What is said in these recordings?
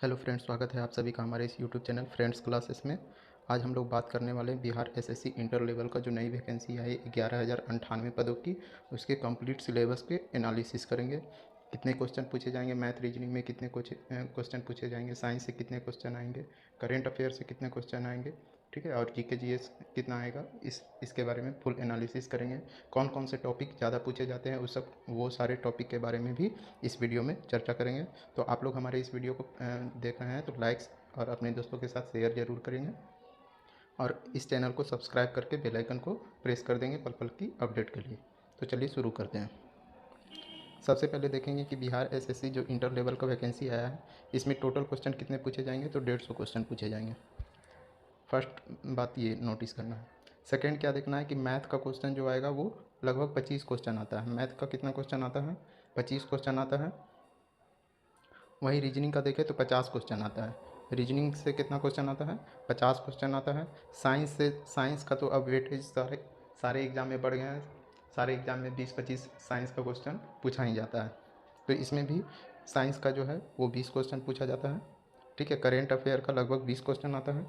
Hello friends, स्वागत है आप सभी का हमारे इस यूट्यूब चैनल फ्रेंड्स क्लासेस में। आज हम लोग बात करने वाले हैं बिहार एसएससी इंटर लेवल का जो नई वैकेंसी आई 11,098 पदों की, उसके कंप्लीट सिलेबस के एनालिसिस करेंगे। कितने क्वेश्चन पूछे जाएंगे, मैथ रीजनिंग में कितने क्वेश्चन पूछे जाएंगे, साइंस से कितने क्वेश्चन आएंगे, करेंट अफेयर से कितने क्वेश्चन आएंगे, ठीक है, और जीके जीएस कितना आएगा, इसके बारे में फुल एनालिसिस करेंगे। कौन कौन से टॉपिक ज़्यादा पूछे जाते हैं वो सारे टॉपिक के बारे में भी इस वीडियो में चर्चा करेंगे। तो आप लोग हमारे इस वीडियो को देख रहे हैं तो लाइक्स और अपने दोस्तों के साथ शेयर ज़रूर करेंगे और इस चैनल को सब्सक्राइब करके बेल आइकन को प्रेस कर देंगे पल पल की अपडेट के लिए। तो चलिए शुरू करते हैं। सबसे पहले देखेंगे कि बिहार एसएससी जो इंटर लेवल का वैकेंसी आया है, इसमें टोटल क्वेश्चन कितने पूछे जाएंगे, तो 150 क्वेश्चन पूछे जाएंगे। फर्स्ट बात ये नोटिस करना है। सेकेंड क्या देखना है कि मैथ का क्वेश्चन जो आएगा वो लगभग 25 क्वेश्चन आता है। मैथ का कितना क्वेश्चन आता है, 25 क्वेश्चन आता है। वहीं रीजनिंग का देखें तो 50 क्वेश्चन आता है। रीजनिंग से कितना क्वेश्चन आता है, 50 क्वेश्चन आता है। साइंस का तो अब वेटेज सारे सारे एग्ज़ाम में बढ़ गए हैं। सारे एग्ज़ाम में 20-25 साइंस का क्वेश्चन पूछा ही जाता है। तो इसमें भी साइंस का जो है वो 20 क्वेश्चन पूछा जाता है, ठीक है। करेंट अफेयर का लगभग 20 क्वेश्चन आता है,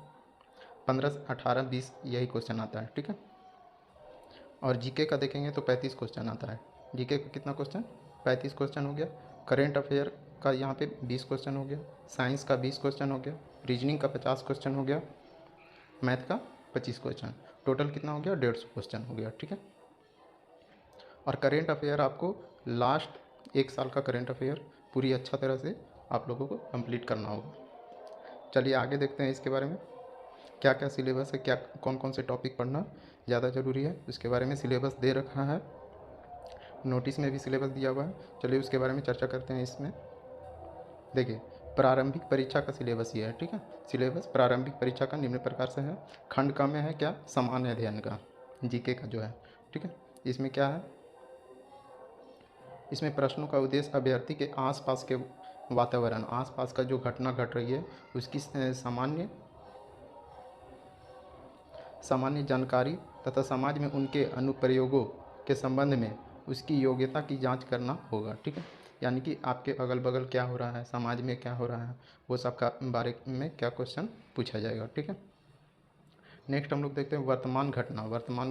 15, 18, 20 यही क्वेश्चन आता है, ठीक है। और जीके का देखेंगे तो 35 क्वेश्चन आता है। जीके का कितना क्वेश्चन, 35 क्वेश्चन हो गया। करेंट अफेयर का यहाँ पे 20 क्वेश्चन हो गया, साइंस का 20 क्वेश्चन हो गया, रीजनिंग का 50 क्वेश्चन हो गया, मैथ का 25 क्वेश्चन। टोटल कितना हो गया, 150 क्वेश्चन हो गया, ठीक है। और करेंट अफेयर आपको लास्ट एक साल का करेंट अफेयर पूरी अच्छा तरह से आप लोगों को कंप्लीट करना होगा। चलिए आगे देखते हैं इसके बारे में। क्या क्या सिलेबस है, क्या कौन कौन से टॉपिक पढ़ना ज़्यादा ज़रूरी है, उसके बारे में सिलेबस दे रखा है, नोटिस में भी सिलेबस दिया हुआ है। चलिए उसके बारे में चर्चा करते हैं। इसमें देखिए, प्रारंभिक परीक्षा का सिलेबस ये है, ठीक है। सिलेबस प्रारंभिक परीक्षा का निम्न प्रकार से है। खंड का में है क्या, सामान्य अध्ययन का, जीके का जो है, ठीक है। इसमें क्या है, इसमें प्रश्नों का उद्देश्य अभ्यर्थी के आसपास के वातावरण, आसपास का जो घटना घट रही है उसकी सामान्य जानकारी तथा समाज में उनके अनुप्रयोगों के संबंध में उसकी योग्यता की जांच करना होगा, ठीक है। यानी कि आपके अगल बगल क्या हो रहा है, समाज में क्या हो रहा है, वो सब का बारे में क्या क्वेश्चन पूछा जाएगा, ठीक है। नेक्स्ट हम लोग देखते हैं वर्तमान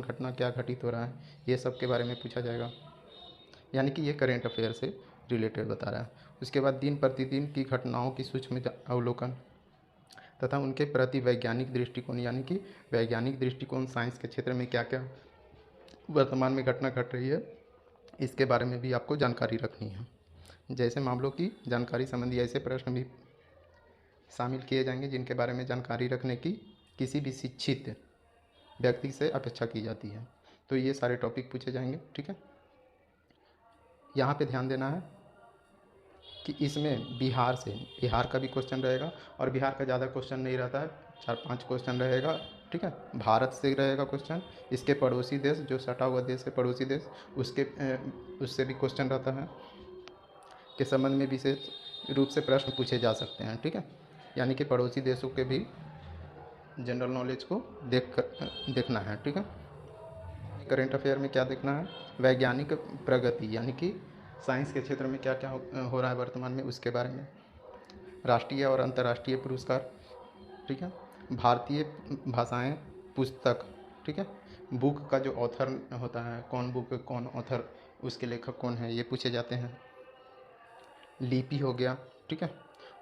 घटना क्या घटित हो रहा है, ये सब के बारे में पूछा जाएगा। यानी कि ये करेंट अफेयर से रिलेटेड बता रहा है। उसके बाद दिन प्रतिदिन की घटनाओं की सूक्ष्म अवलोकन तथा उनके प्रति वैज्ञानिक दृष्टिकोण, यानी कि वैज्ञानिक दृष्टिकोण साइंस के क्षेत्र में क्या क्या वर्तमान में घटना घट रही है, इसके बारे में भी आपको जानकारी रखनी है। जैसे मामलों की जानकारी संबंधी ऐसे प्रश्न भी शामिल किए जाएंगे जिनके बारे में जानकारी रखने की किसी भी शिक्षित व्यक्ति से अपेक्षा की जाती है। तो ये सारे टॉपिक पूछे जाएंगे, ठीक है। यहाँ पे ध्यान देना है कि इसमें बिहार का भी क्वेश्चन रहेगा, और बिहार का ज़्यादा क्वेश्चन नहीं रहता है, 4-5 क्वेश्चन रहेगा, ठीक है। भारत से रहेगा क्वेश्चन, इसके पड़ोसी देश जो सटा हुआ देश है, पड़ोसी देश, उससे भी क्वेश्चन रहता है के संबंध में विशेष रूप से प्रश्न पूछे जा सकते हैं, ठीक है। यानी कि पड़ोसी देशों के भी जनरल नॉलेज को देखना है, ठीक है। करेंट अफेयर में क्या देखना है, वैज्ञानिक प्रगति, यानी कि साइंस के क्षेत्र में क्या क्या हो रहा है वर्तमान में, उसके बारे में। राष्ट्रीय और अंतर्राष्ट्रीय पुरस्कार, ठीक है। भारतीय भाषाएं पुस्तक, ठीक है। बुक का जो ऑथर होता है, कौन बुक कौन ऑथर, उसके लेखक कौन है, ये पूछे जाते हैं। लिपि हो गया, ठीक है।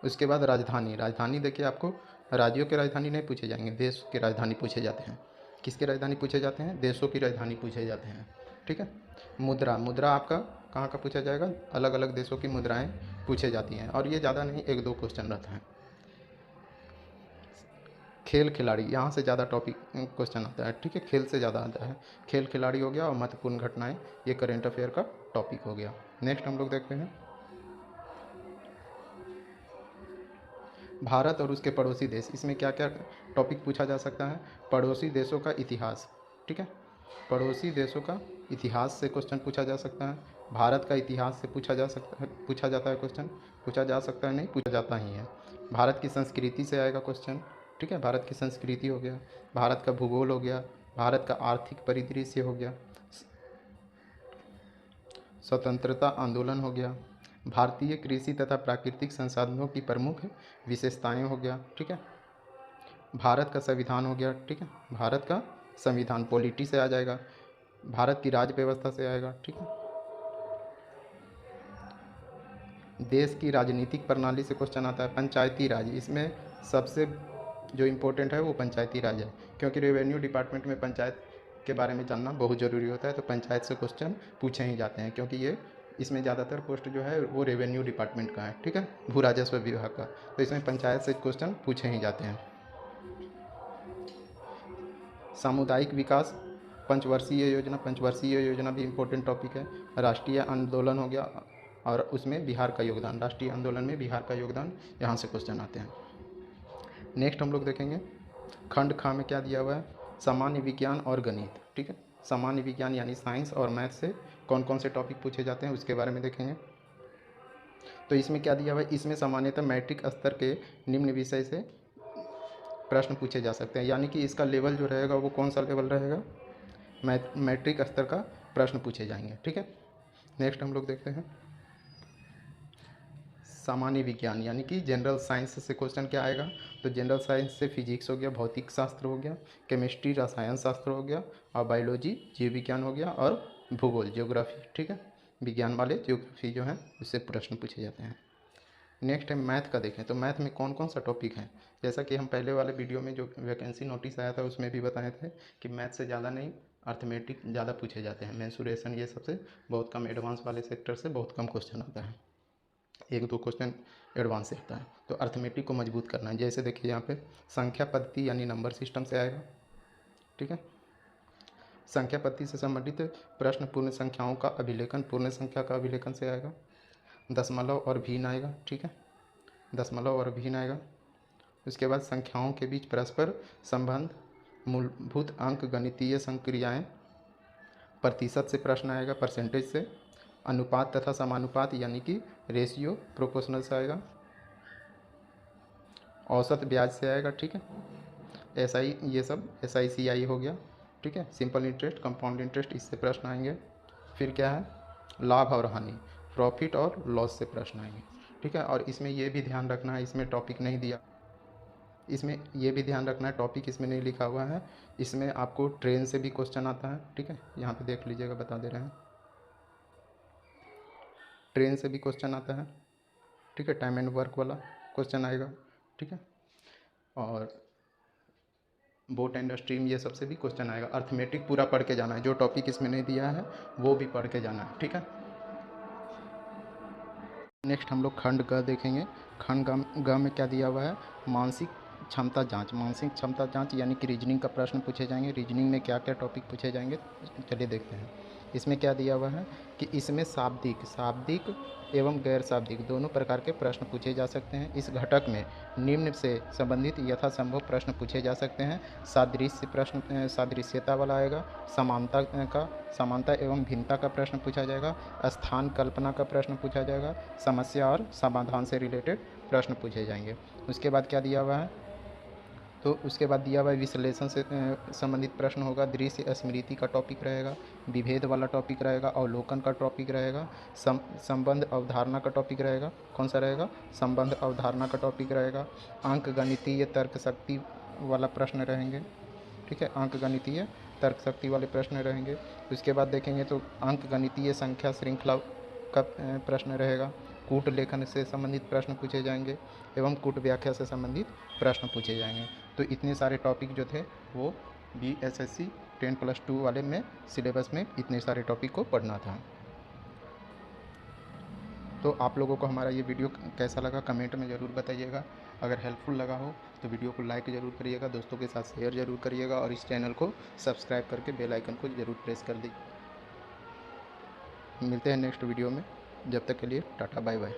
उसके बाद राजधानी देखिए, आपको राज्यों के राजधानी नहीं पूछे जाएंगे, देश के राजधानी पूछे जाते हैं। किसके राजधानी पूछे जाते हैं, देशों की राजधानी पूछे जाते हैं, ठीक है। मुद्रा आपका कहाँ का पूछा जाएगा, अलग अलग देशों की मुद्राएं पूछे जाती हैं, और ये ज़्यादा नहीं, 1-2 क्वेश्चन रहता है। खेल खिलाड़ी, यहाँ से ज़्यादा टॉपिक क्वेश्चन आता है, ठीक है, खेल से ज़्यादा आता है। खेल खिलाड़ी हो गया, और महत्वपूर्ण घटनाएं, ये करेंट अफेयर का टॉपिक हो गया। नेक्स्ट हम लोग देखते हैं भारत और उसके पड़ोसी देश। इसमें क्या क्या टॉपिक पूछा जा सकता है, पड़ोसी देशों का इतिहास, ठीक है। पड़ोसी देशों का इतिहास से क्वेश्चन पूछा जा सकता है। भारत का इतिहास से पूछा जाता है क्वेश्चन, पूछा जा सकता है नहीं, पूछा जाता ही है। भारत की संस्कृति से आएगा क्वेश्चन, ठीक है। भारत की संस्कृति हो गया, भारत का भूगोल हो गया, भारत का आर्थिक परिदृश्य हो गया, स्वतंत्रता आंदोलन हो गया, भारतीय कृषि तथा प्राकृतिक संसाधनों की प्रमुख विशेषताएं हो गया, ठीक है। भारत का संविधान हो गया, ठीक है, भारत का संविधान पॉलिटी से आ जाएगा, भारत की राज्य व्यवस्था से आएगा, ठीक है। देश की राजनीतिक प्रणाली से क्वेश्चन आता है, पंचायती राज, इसमें सबसे जो इम्पोर्टेंट है वो पंचायती राज है, क्योंकि रेवेन्यू डिपार्टमेंट में पंचायत के बारे में जानना बहुत ज़रूरी होता है, तो पंचायत से क्वेश्चन पूछे ही जाते हैं, क्योंकि ये इसमें ज़्यादातर पोस्ट जो है वो रेवेन्यू डिपार्टमेंट का है, ठीक है, भू राजस्व विभाग का, तो इसमें पंचायत से क्वेश्चन पूछे ही जाते हैं। सामुदायिक विकास पंचवर्षीय योजना भी इम्पोर्टेंट टॉपिक है। राष्ट्रीय आंदोलन हो गया, और उसमें बिहार का योगदान, राष्ट्रीय आंदोलन में बिहार का योगदान, यहाँ से क्वेश्चन आते हैं। नेक्स्ट हम लोग देखेंगे खंड खा में क्या दिया हुआ है, सामान्य विज्ञान और गणित, ठीक है। सामान्य विज्ञान यानी साइंस और मैथ से कौन कौन से टॉपिक पूछे जाते हैं उसके बारे में देखेंगे। तो इसमें क्या दिया हुआ है, इसमें सामान्यतः मैट्रिक स्तर के निम्न विषय से प्रश्न पूछे जा सकते हैं, यानी कि इसका लेवल जो रहेगा वो कौन सा लेवल रहेगा, मैट्रिक स्तर का प्रश्न पूछे जाएंगे, ठीक है। नेक्स्ट हम लोग देखते हैं सामान्य विज्ञान यानी कि जनरल साइंस से क्वेश्चन क्या आएगा, तो जनरल साइंस से फिजिक्स हो गया, भौतिक शास्त्र हो गया, केमिस्ट्री रसायन शास्त्र हो गया, और बायोलॉजी जीव विज्ञान हो गया, और भूगोल ज्योग्राफी, ठीक है, विज्ञान वाले ज्योग्राफी जो है उससे प्रश्न पूछे जाते हैं। नेक्स्ट है मैथ का देखें, तो मैथ में कौन कौन सा टॉपिक है, जैसा कि हम पहले वाले वीडियो में जो वैकेंसी नोटिस आया था उसमें भी बताए थे कि मैथ से ज़्यादा नहीं, अर्थमेटिक ज़्यादा पूछे जाते हैं, मेंसुरेशन ये सबसे बहुत कम, एडवांस वाले सेक्टर से बहुत कम क्वेश्चन आता है, एक दो क्वेश्चन एडवांस से आता है। तो अर्थमेटिक को मजबूत करना है, जैसे देखिए यहाँ पे संख्या पद्धति यानी नंबर सिस्टम से आएगा, ठीक है। संख्या पद्धति से संबंधित प्रश्न पूर्ण संख्याओं का अभिलेखन, पूर्ण संख्या का अभिलेखन से आएगा। दशमलव और भिन्न आएगा, ठीक है, दशमलव और भिन्न आएगा। उसके बाद संख्याओं के बीच परस्पर संबंध, मूलभूत अंक गणितीय संक्रियाएं, प्रतिशत से प्रश्न आएगा, परसेंटेज से। अनुपात तथा समानुपात यानी कि रेशियो प्रोपोर्शनल से आएगा। औसत ब्याज से आएगा, ठीक है। एसआई, ये सब SICI हो गया, ठीक है, सिंपल इंटरेस्ट, कंपाउंड इंटरेस्ट, इससे प्रश्न आएंगे। फिर क्या है, लाभ और हानि, प्रॉफिट और लॉस से प्रश्न आएंगे, ठीक है। और इसमें ये भी ध्यान रखना है, इसमें टॉपिक नहीं दिया, इसमें ये भी ध्यान रखना है, टॉपिक इसमें नहीं लिखा हुआ है, इसमें आपको ट्रेन से भी क्वेश्चन आता है, ठीक है, यहाँ पे देख लीजिएगा, बता दे रहे हैं, ट्रेन से भी क्वेश्चन आता है, ठीक है, टाइम एंड वर्क वाला क्वेश्चन आएगा, ठीक है, और बोट एंड स्ट्रीम ये सबसे भी क्वेश्चन आएगा। अर्थमेटिक पूरा पढ़ के जाना है, जो टॉपिक इसमें नहीं दिया है वो भी पढ़ के जाना है, ठीक है। नेक्स्ट हम लोग खंड ग देखेंगे। खंड ग में क्या दिया हुआ है, मानसिक क्षमता जांच, मानसिक क्षमता जांच यानी कि रीजनिंग का प्रश्न पूछे जाएंगे। रीजनिंग में क्या क्या टॉपिक पूछे जाएंगे, चलिए देखते हैं। इसमें क्या दिया हुआ है कि इसमें शाब्दिक एवं गैर शाब्दिक दोनों प्रकार के प्रश्न पूछे जा सकते हैं। इस घटक में निम्न से संबंधित यथासंभव प्रश्न पूछे जा सकते हैं। सादृश्य प्रश्न, सादृश्यता वाला आएगा। समानता एवं भिन्नता का प्रश्न पूछा जाएगा। स्थान कल्पना का प्रश्न पूछा जाएगा। समस्या और समाधान से रिलेटेड प्रश्न पूछे जाएंगे। उसके बाद क्या दिया हुआ है, तो उसके बाद दिया हुआ विश्लेषण से संबंधित प्रश्न होगा। दृश्य स्मृति का टॉपिक रहेगा। विभेद वाला टॉपिक रहेगा। अवलोकन का टॉपिक रहेगा। संबंध अवधारणा का टॉपिक रहेगा। कौन सा रहेगा, संबंध अवधारणा का टॉपिक रहेगा। अंक गणितीय तर्क शक्ति वाला प्रश्न रहेंगे, ठीक है, अंक गणितीय तर्क शक्ति वाले प्रश्न रहेंगे। उसके बाद देखेंगे तो अंक गणितीय संख्या श्रृंखला का प्रश्न रहेगा। कूट लेखन से संबंधित प्रश्न पूछे जाएंगे एवं कूट व्याख्या से संबंधित प्रश्न पूछे जाएंगे। तो इतने सारे टॉपिक जो थे वो BSSC 10+2 वाले में सिलेबस में इतने सारे टॉपिक को पढ़ना था। तो आप लोगों को हमारा ये वीडियो कैसा लगा कमेंट में ज़रूर बताइएगा। अगर हेल्पफुल लगा हो तो वीडियो को लाइक ज़रूर करिएगा, दोस्तों के साथ शेयर ज़रूर करिएगा, और इस चैनल को सब्सक्राइब करके बेल आइकन को ज़रूर प्रेस कर दीजिए। मिलते हैं नेक्स्ट वीडियो में, जब तक के लिए टाटा बाय बाय।